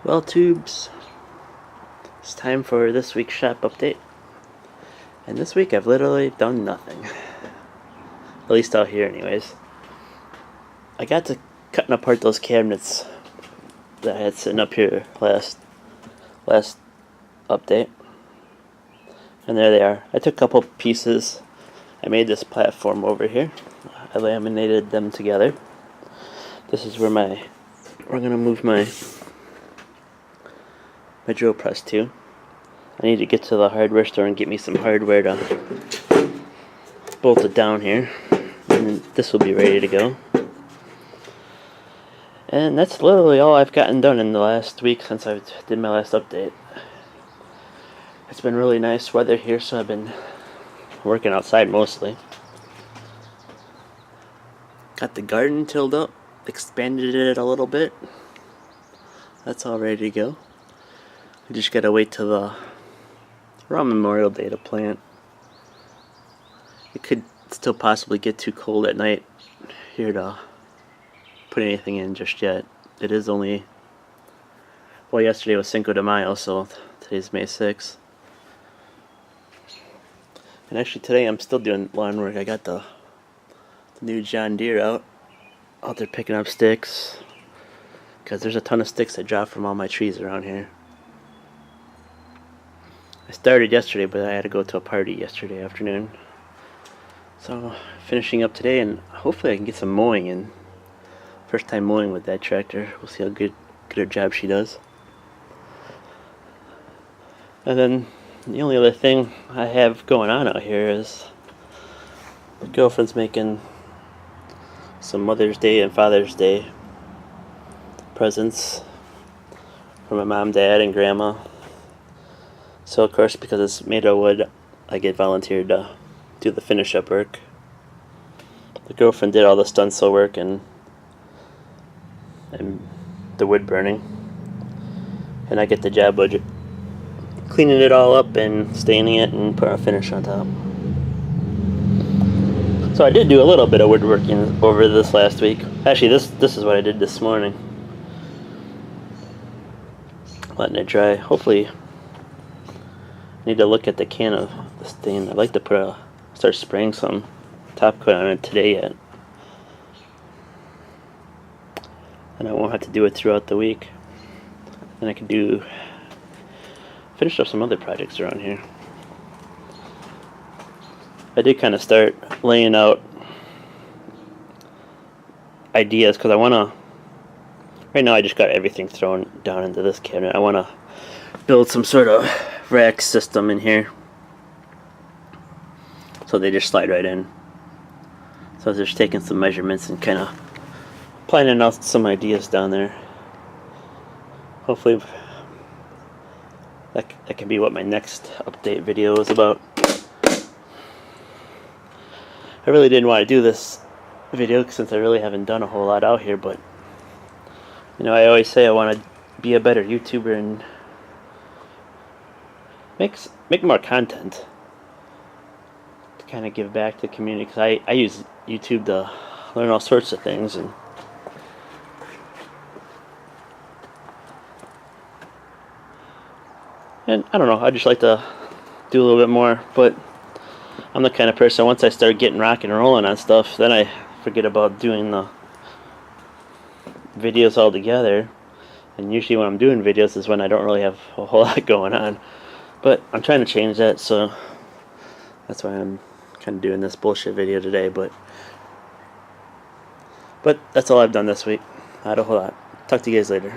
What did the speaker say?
Well, tubes, it's time for this week's shop update. And this week I've literally done nothing. At least out here anyways. I got to cutting apart those cabinets that I had sitting up here last update. And there they are. I took a couple pieces. I made this platform over here. I laminated them together. This is where we're gonna move my drill press to. I need to get to the hardware store and get me some hardware to bolt it down here, and this will be ready to go. And that's literally all I've gotten done in the last week since I did my last update. It's been really nice weather here, so I've been working outside mostly. Got the garden tilled up, expanded it a little bit. That's all ready to go. I just gotta wait till around Memorial Day to plant. It could still possibly get too cold at night here to put anything in just yet. It is only, well, yesterday was Cinco de Mayo, so today's May 6th. And actually today I'm still doing lawn work. I got the new John Deere out there picking up sticks, because there's a ton of sticks that drop from all my trees around here. I started yesterday, but I had to go to a party yesterday afternoon. So, finishing up today, and hopefully I can get some mowing in. First time mowing with that tractor. We'll see how good a job she does. And then, the only other thing I have going on out here is my girlfriend's making some Mother's Day and Father's Day presents for my mom, dad, and grandma. So of course, because it's made of wood, I get volunteered to do the finish up work. The girlfriend did all the stencil work and the wood burning, and I get the job of cleaning it all up and staining it and put a finish on top. So I did do a little bit of woodworking over this last week. Actually, this is what I did this morning. Letting it dry. Hopefully, I need to look at the can of the stain. I'd like to start spraying some top coat on it today yet. And I won't have to do it throughout the week. And I can finish up some other projects around here. I did kind of start laying out ideas, because I want to, right now I just got everything thrown down into this cabinet. I want to build some sort of rack system in here, so they just slide right in. So I was just taking some measurements and kind of planning out some ideas down there. Hopefully that can be what my next update video is about. I really didn't want to do this video since I really haven't done a whole lot out here, but you know, I always say I want to be a better YouTuber and make more content to kind of give back to the community, because I use YouTube to learn all sorts of things, and I don't know, I just like to do a little bit more. But I'm the kind of person, once I start getting rocking and rolling on stuff, then I forget about doing the videos altogether. And usually when I'm doing videos is when I don't really have a whole lot going on. But I'm trying to change that, so that's why I'm kind of doing this bullshit video today. But that's all I've done this week. Not a whole lot. Talk to you guys later.